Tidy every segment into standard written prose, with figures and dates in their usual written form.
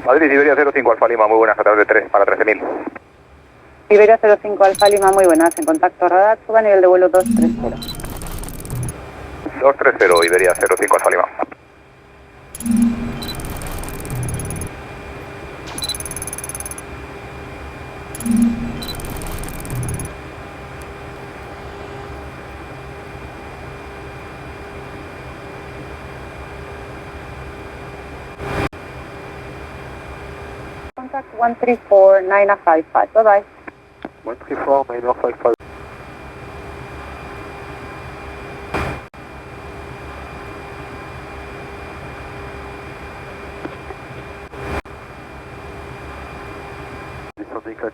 Madrid, Iberia 05 Alfa Lima, muy buenas, a través de 3 para 13.000. Iberia 05 Alfa Lima, muy buenas, en contacto radar, suba a nivel de vuelo 230. 230, Iberia 05 Alfa Lima. Contact 134-9055, bye bye. 134-9055.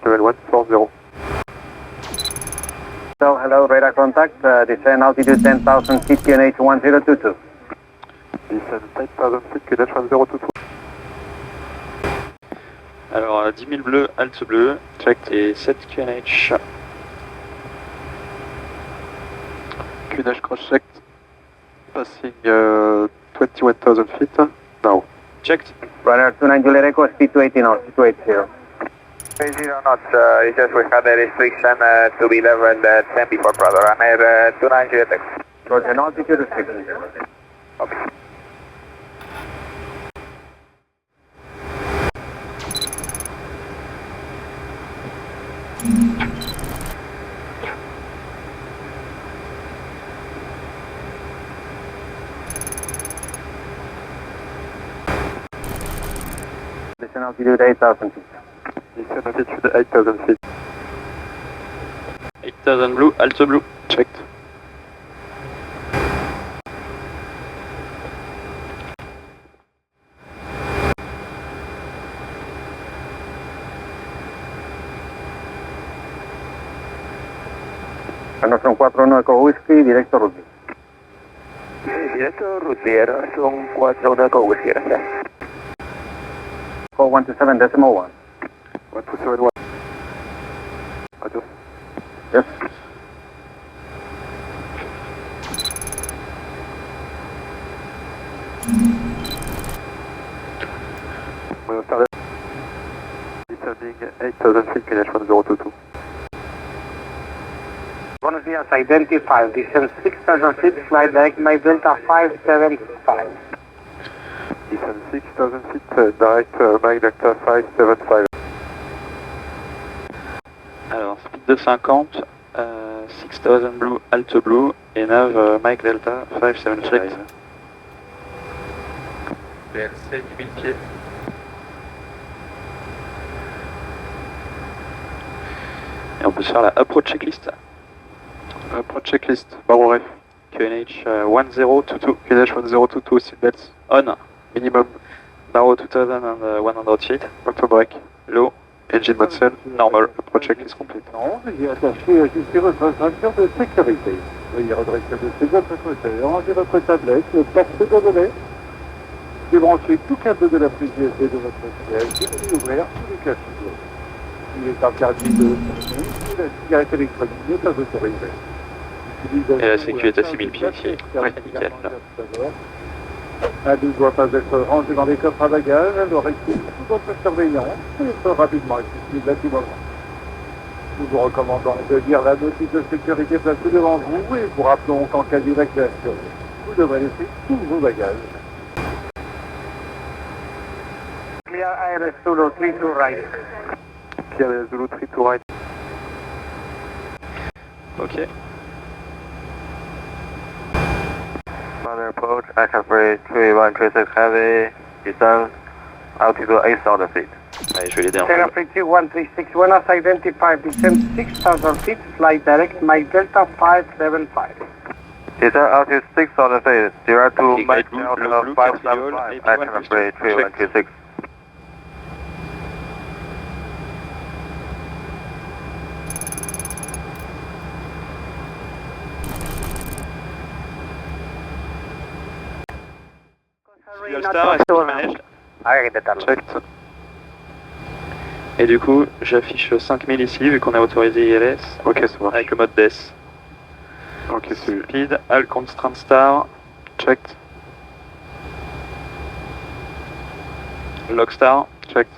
Level 140. So, hello, radar contact, descend altitude 10,000 feet, QNH 1022. Descend 10,000 feet, QNH 1022. Alors 10 000 bleus, alt bleu, check et 7 QNH. QNH cross checked, passing 21,000 feet, now. Checked. Runner 29 Juliet Echo, speed 280 knots, 280. 0 knots, it's just we had a restriction to be level 10 before brother, runner 29 Juliet Echo. Roger, an altitude restriction. Okay. Descend altitude 8,000 feet. Descend altitude 8,000 feet. 8000 blue, alt blue, checked. Runner from 41 Echo Whiskey, directo Rugby. Directo Rutier, son 4-1 Echo Whiskey, gracias. Call 127 decimal 1. 1271. Adios. Yes. Buenos tardes. Descending 8,000 feet, QNH 1022. Buenos días, identified, descend 6,000 feet, fly direct, my Delta 575. Descend 6,000 feet, direct, Mike Delta 575. Alors speed de 50, 6000 blue, alt blue et nav Mike Delta 575. VLC 10 000 pieds. Et on peut se faire la approach checklist. Approach checklist, barreau ref. QNH 1022, QNH 1022, seatbelts. on, Minimum, barrow 2100 feet, auto brake. low, Engine mode cell, normal. approach checklist complete. Veuillez attacher ajuster votre ceinture de sécurité. Veuillez redresser le de votre côté, ranger votre tablette, le porte de volet. Débranchez tout câble de la prise USB de votre siège et ouvrir tous les caches. Il est interdit de fumer et la cigarette électronique n'est pas autorisée. Et la sécu est à 6000 pieds ici. Ouais, nickel. Elle ne doit pas être rangée dans les coffres à bagages, elle doit rester sous votre surveillance et être rapidement accessible à tout moment. Nous vous recommandons de lire la notice de sécurité placée devant vous et vous rappelons qu'en cas d'évacuation, vous devrez laisser tous vos bagages. Clear ARS Zulu 3 to right. Clear Zulu 3 to right. Ok. Further approach, aircraft rate 3136 heavy, descend, altitude 8,000 feet. Allez, je vais l'aider un peu. Aircraft 136, Buenos identified, descend 6,000 feet, fly direct, Mike Delta 575. Descend altitude 6,000 feet, direct to Okay, Mike blue, Delta blue, 575, Capriole, aircraft rate 3136. Star, est-ce qu'il manège? Checked. Et du coup, j'affiche 5000 ici, vu qu'on a autorisé ILS. Ok, ça marche. Avec le mode DES. Ok, c'est Speed, Al Constraint Star, checked. Log Star, Checked.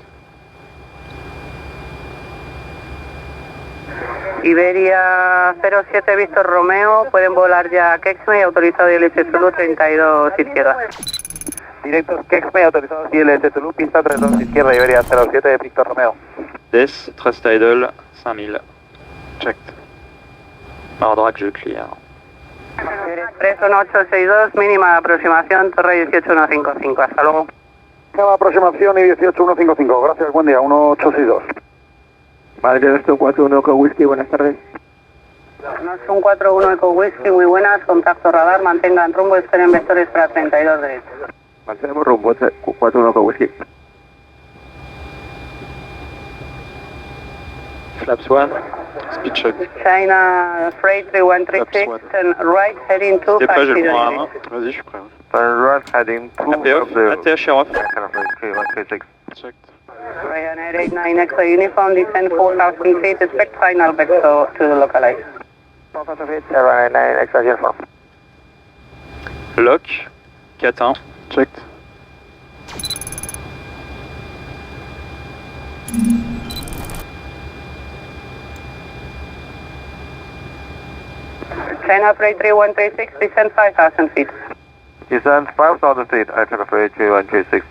Iberia 07 Víctor Romeo, pueden volar ya a Kexme y autorizado ILS Zulu 32 izquierda. Directos Kexme, autorizados ILS Zulu, pista 32 izquierda, Iberia 07 de Víctor Romeo. Des, thrust idle, 5000. Checked. Ordre que je clear. 31862, mínima aproximación, torre 18155, hasta luego. Nueva aproximación y 18155. Gracias, buen día, 1862. Madrid, esto 41 con whisky, buenas tardes. Nos 141 Eco Whisky, muy buenas, contacto radar, mantengan rumbo, esperen vectores para 32 derecho. Mantenemos rumbo, 41 con whisky. Flaps 1, speed check. China Freight 3136, and right heading to T'es prêt, je le prends à la 50. main. Vas-y, je suis prêt. Turn right, heading 2 ATH off. Checked. Ryanair 89 extra uniform, descend 4,000 feet, expect final back to the localizer. 4,000 feet, Ryanair 9 extra uniform. Lock, 4-1. Checked. China Freight 3136, descend 5,000 feet. Descend 5,000 feet, China Freight 3136.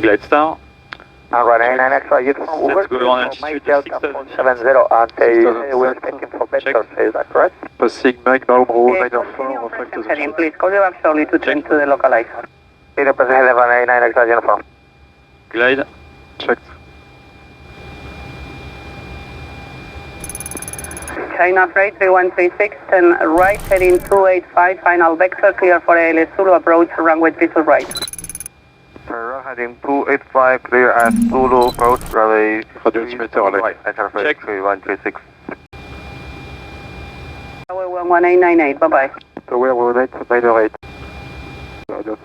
Glide star. Ryanair 9 extra uniform, over. Let's go on altitude 70 and we're expecting for better, is that correct? Passing Mike Baumro, Okay, 904, continue reflect present the heading, please. Call you back slowly to turn to the localizer. Senior President Ryanair 9 extra uniform. Glide. Checked. China Freight 3136, and right heading 285, final vector, clear for ALS Zulu, approach runway 32 right. Ferrari heading 285, clear as Zulu, approach runway Radio altimeter à l'air. China Freight Check. 3136. Tower 11898, bye-bye. Tower 18908. Radio.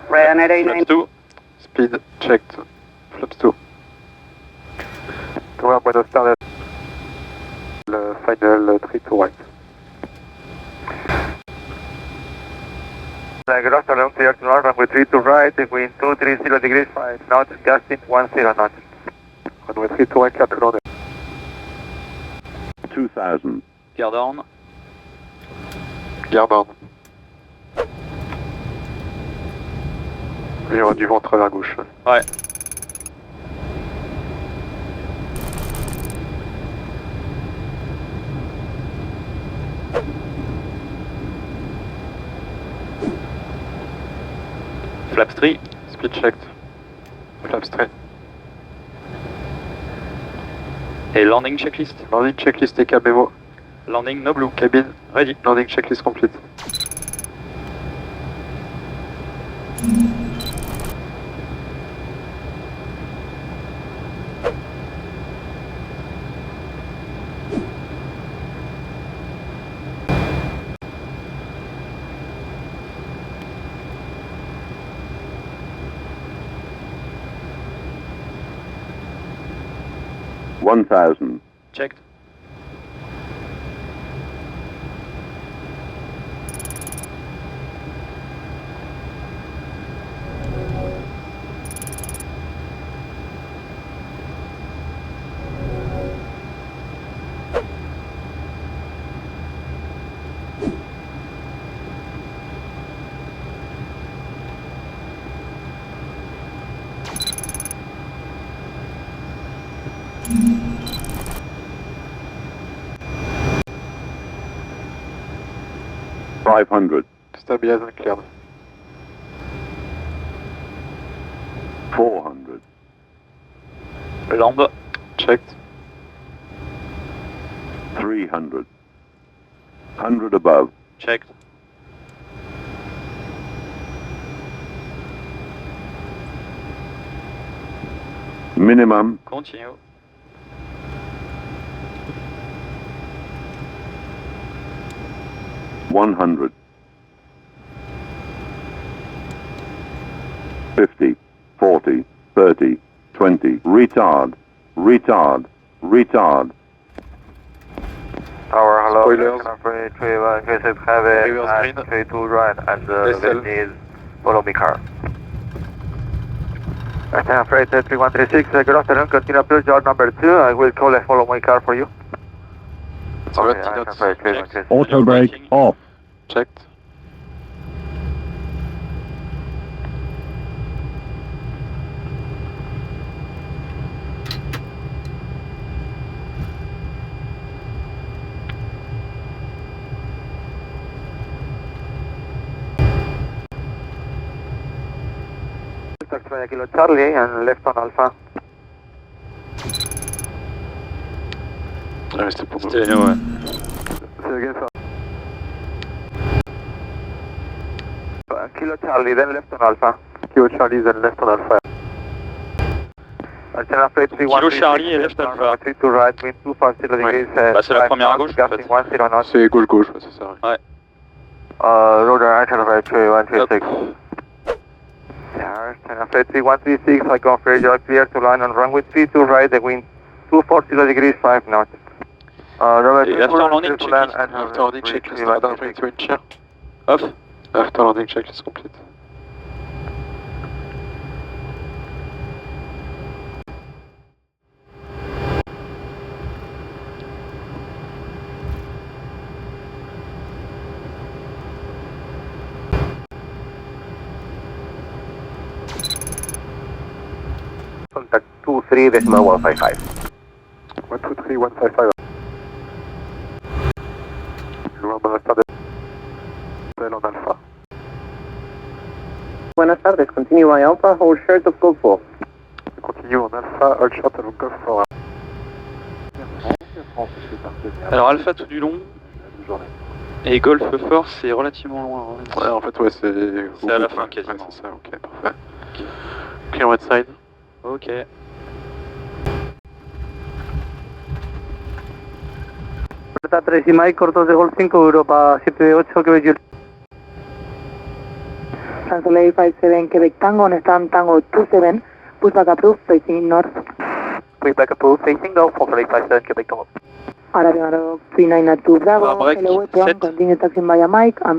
Ryanair Flaps 89. 2. Speed checked. Flaps 2. Tower Buenos Tardes. Le final 3 to right. Good afternoon, clear to north, runway 3 to right, wind 230 degrees 5 knots, gusting 10 knots. Runway 3 to right, 4 knots. 2000. Garde on. Garde on. Il y aura du vent à la gauche. Ouais. Flaps 3. Speed checked. Flaps 3. Et landing checklist. Landing checklist et KBMO. Landing no blue. Cabine. Ready. Landing checklist complete. One thousand. Checked. Five hundred. Stabilize and cleared. 400. Land. Checked. 300. 100 above. Checked. Minimum. Continue. One hundred. 50, 40, 30, 20. Retard. Retard. Retard. Tower, Spoilers. Runway 31, reset heavy, Reverse and green. 32 right, and SL. LEMD is follow me car. China Freight 3136, good afternoon, continue approach yard number 2, I will call a follow my car for you. 70 China knots. Freight 3136. Auto brake off. Checked. Taxi Kilo Charlie and left on Alpha. Ah, c'était pour nous. C'était nous, ouais. Say again, sir. Kilo Charlie, then left on Alpha. Kilo Charlie, then left on Alpha. China Freight 3136. Kilo Charlie et left Alpha. 3 to right, wind 250 degrees. Bah, c'est la première à gauche, en fait. 10 knots. C'est gauche-gauche, ouais, c'est ça. Ouais. Roger, China Freight 3136. China Freight 3136, I confirm you are clear to line on runway 32 right, the wind 240 degrees, 5 knots. Et after landing checklist. After landing checklist, radar 320. Off. After landing checklist complete. Contact 23.155. 123.155. Lufthansa Standard en Alpha. Buenas tardes, continue by Alpha, hold short of Golf 4. Continue en Alpha, hold short of Golf 4. Alors Alpha tout du long. Et Golf Fort c'est relativement loin. Ouais, en fait, ouais, c'est... C'est à la fin quasiment. Ouais, c'est ça, ok, parfait. Clear one side. Ok. Puerta 3 y Mike, cortos de Golf 5, Europa 78, Quebec Juliet. Cancel A57 Quebec Tango, on stand Tango 27, push back approved, facing north. Push back approved, facing north, for 857 Quebec Tango. Arabian 3992 Bravo, Break, LW, set. continue taxing via Mike, and